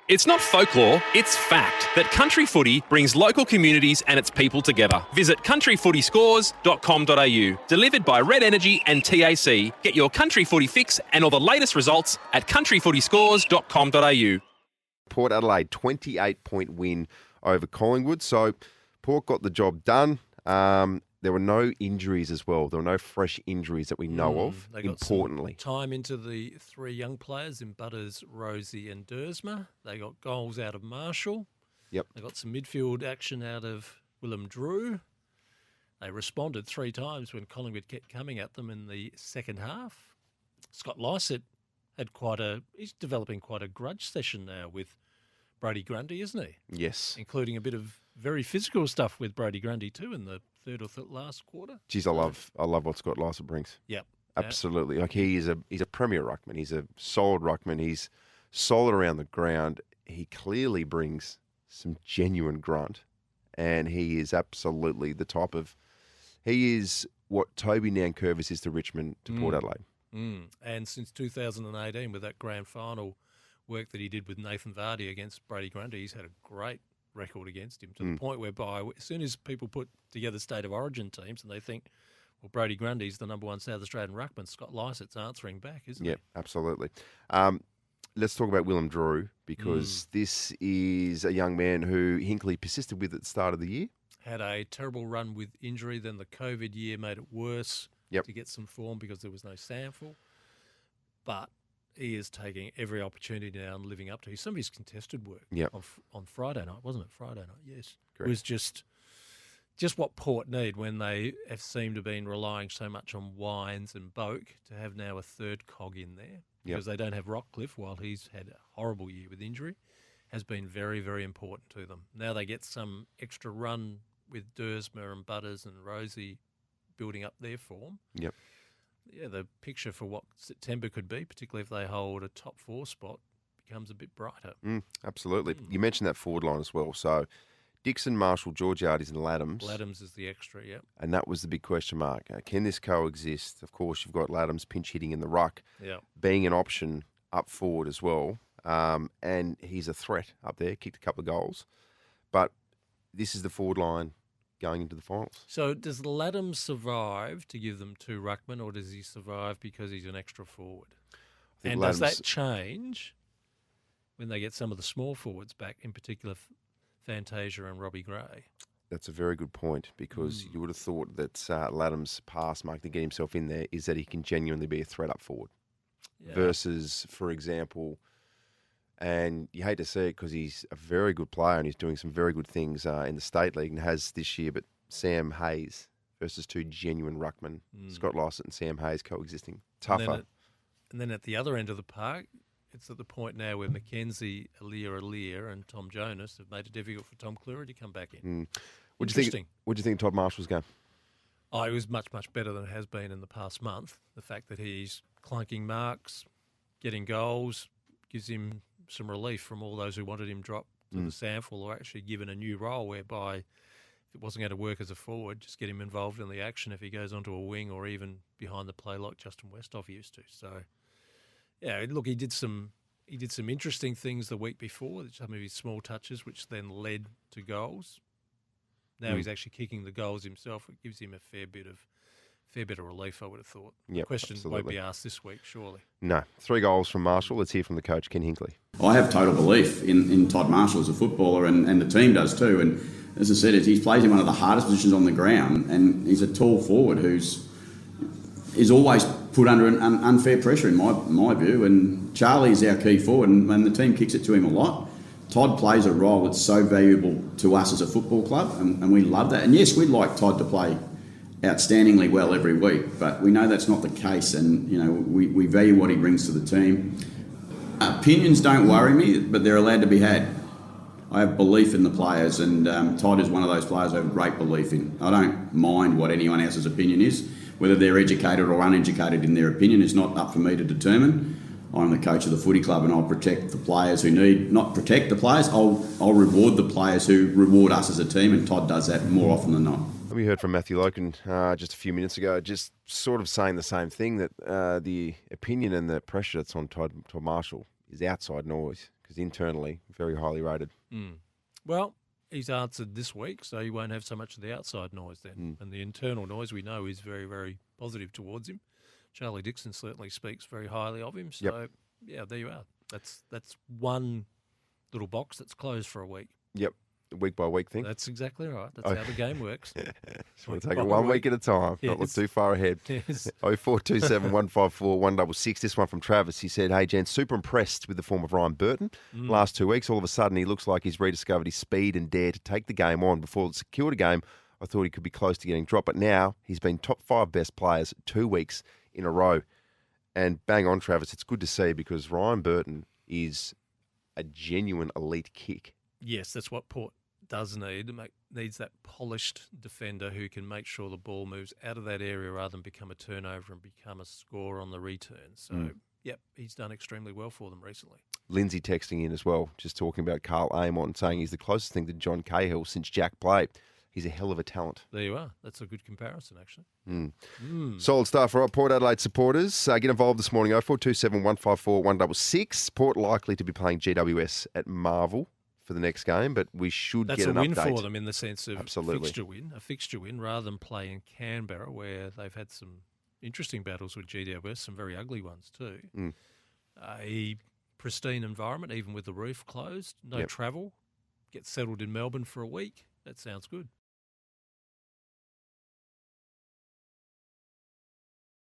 It's not folklore, it's fact that country footy brings local communities and its people together. Visit countryfootyscores.com.au. Delivered by Red Energy and TAC. Get your country footy fix and all the latest results at countryfootyscores.com.au. Port Adelaide, 28-point win over Collingwood. So Port got the job done. There were no injuries as well. There were no fresh injuries that we know of, They got importantly. some time into the three young players in Butters, Rosie and Dersma. They got goals out of Marshall. Yep. They got some midfield action out of Willem Drew. They responded 3 times when Collingwood kept coming at them in the second half. Scott Lycett he's developing quite a grudge session now with Brody Grundy, isn't he? Yes. Including a bit of very physical stuff with Brody Grundy too in the third or last quarter. Geez, I love what Scott Lycett brings. Yep. Absolutely. Like he's a premier ruckman. He's a solid ruckman. He's solid around the ground. He clearly brings some genuine grunt, and he is absolutely the type of. He is what Toby Nankervis is to Richmond to Port Adelaide. And since 2018, with that grand final work that he did with Nathan Vardy against Brody Grundy, he's had a great record against him to the point whereby as soon as people put together State of Origin teams and they think, well, Brody Grundy's the number one South Australian ruckman, Scott Lycett's answering back, isn't he? Yeah, absolutely. Let's talk about Willem Drew because this is a young man who Hinkley persisted with at the start of the year. Had a terrible run with injury, then the COVID year made it worse to get some form because there was no sample. But he is taking every opportunity now and living up to some of his contested work on Friday night, wasn't it? Friday night, yes. Correct. It was just what Port need when they have seemed to have been relying so much on Wines and Boak to have now a third cog in there because they don't have Rockcliffe while he's had a horrible year with injury, has been very, very important to them. Now they get some extra run with Dersma and Butters and Rosie building up their form. Yep. Yeah, the picture for what September could be, particularly if they hold a top 4 spot, becomes a bit brighter. Absolutely. You mentioned that forward line as well. So Dixon, Marshall, Georgiades and Laddams. Laddams is the extra, And that was the big question mark. Can this coexist? Of course, you've got Laddams pinch hitting in the ruck, being an option up forward as well. And he's a threat up there, kicked a couple of goals. But this is the forward line going into the finals. So does Laddams survive to give them 2 ruckmen, or does he survive because he's an extra forward? And does that change when they get some of the small forwards back, in particular Fantasia and Robbie Gray? That's a very good point because you would have thought that Laddams' pass mark to get himself in there is that he can genuinely be a threat up forward versus, for example, and you hate to see it because he's a very good player and he's doing some very good things in the State League and has this year, but Sam Hayes versus 2 genuine ruckmen, Scott Lycett and Sam Hayes coexisting. Tougher. And then at the other end of the park, it's at the point now where Mackenzie, Alir, and Tom Jonas have made it difficult for Tom Cleary to come back in. What do you think of Todd Marshall's game? Oh, it was much, much better than it has been in the past month. The fact that he's clunking marks, getting goals, gives him some relief from all those who wanted him dropped to the sample or actually given a new role whereby if it wasn't going to work as a forward, just get him involved in the action if he goes onto a wing or even behind the play like Justin Westhoff used to. So, yeah, look, he did some interesting things the week before, some of his small touches, which then led to goals. Now he's actually kicking the goals himself. It gives him a fair bit of relief, I would have thought. The question won't be asked this week, surely. No. 3 goals from Marshall. Let's hear from the coach, Ken Hinkley. I have total belief in Todd Marshall as a footballer, and the team does too. And as I said, he plays in one of the hardest positions on the ground, and he's a tall forward is always put under an unfair pressure, in my view. And Charlie is our key forward, and the team kicks it to him a lot. Todd plays a role that's so valuable to us as a football club, and we love that. And yes, we'd like Todd to play outstandingly well every week, but we know that's not the case, and we value what he brings to the team. Opinions don't worry me, but they're allowed to be had. I have belief in the players, and Todd is one of those players I have great belief in. I don't mind what anyone else's opinion is. Whether they're educated or uneducated in their opinion is not up for me to determine. I'm the coach of the footy club, and I'll protect the players who not protect the players. I'll reward the players who reward us as a team, and Todd does that more often than not. We heard from Matthew Loken just a few minutes ago, just sort of saying the same thing, that the opinion and the pressure that's on Todd Marshall is outside noise because because internally, very highly rated. Well, he's answered this week, so he won't have so much of the outside noise then. And the internal noise we know is very, very positive towards him. Charlie Dixon certainly speaks very highly of him. So, yeah, there you are. That's one little box that's closed for a week. Yep. Week by week thing. That's exactly right. That's how the game works. Just want to take it 1 week at a time, not look too far ahead. Yes. 0427 154 166. This one from Travis. He said, "Hey, Jen, super impressed with the form of Ryan Burton. Last 2 weeks, all of a sudden, he looks like he's rediscovered his speed and dare to take the game on. Before it secured a game, I thought he could be close to getting dropped, but now he's been top 5 best players 2 weeks in a row." And bang on, Travis. It's good to see because Ryan Burton is a genuine elite kick. Yes, that's what Port does need. Needs that polished defender who can make sure the ball moves out of that area rather than become a turnover and become a score on the return. So, yep, he's done extremely well for them recently. Lindsay texting in as well, just talking about Carl Amon, saying he's the closest thing to John Cahill since Jack played. He's a hell of a talent. There you are. That's a good comparison, actually. Solid stuff. All right, Port Adelaide supporters, get involved this morning. 0427 154 166. Port likely to be playing GWS at Marvel for the next game, but we should get an update. That's a win for them in the sense of Absolutely. a fixture win, rather than play in Canberra where they've had some interesting battles with GWS, some very ugly ones too. A pristine environment, even with the roof closed, no travel, get settled in Melbourne for a week. That sounds good.